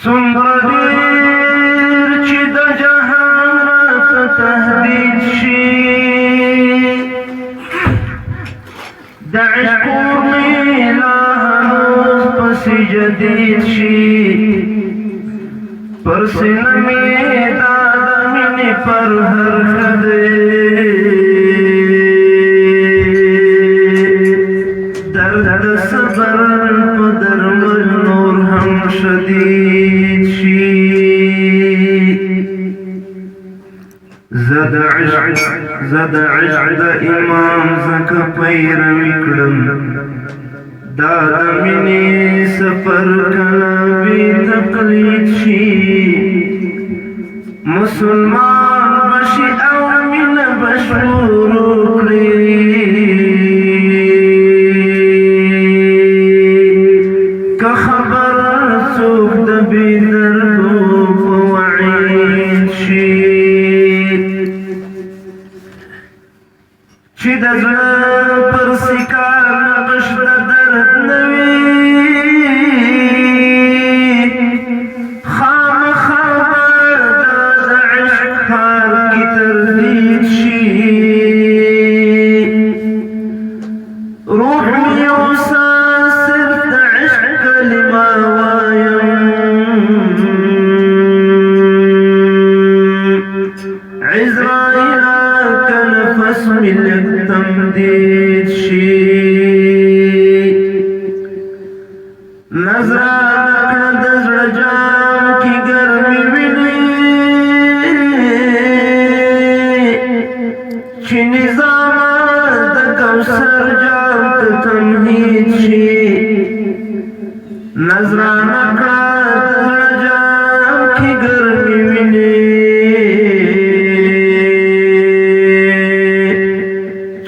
څومره ډېر چې د جهان راته تهدید شي د عشق اور مې لا هنوز پسې جدید شي پر سینه مې دا د مینې پر هر خدای درد صبر په درمل نور هم شدید شي زد عشق د امام زکه پیروي کړم دا د مینې سفر کله بې تقلید شي مسلمان بشي او مینه بشورو کړي که خبر څوک د بې دردو په وعید شي چې د زړه پر سکار نقش د درد نه وي خامخا به د عشق حال کې تردید شي روح مې اوسه صرف د عشق کلمه وایم عزرائیل که نفس مې لږ تمدید شي نظرانه کړه د زړه جام کې ګرمې وینې چې نظام د کوثر جام ته تمهید شي نظرانه کړه د زړه جام کې ګرمې وینې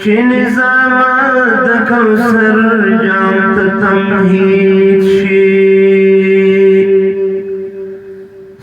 چې نظام د کوثر جام ته تمهید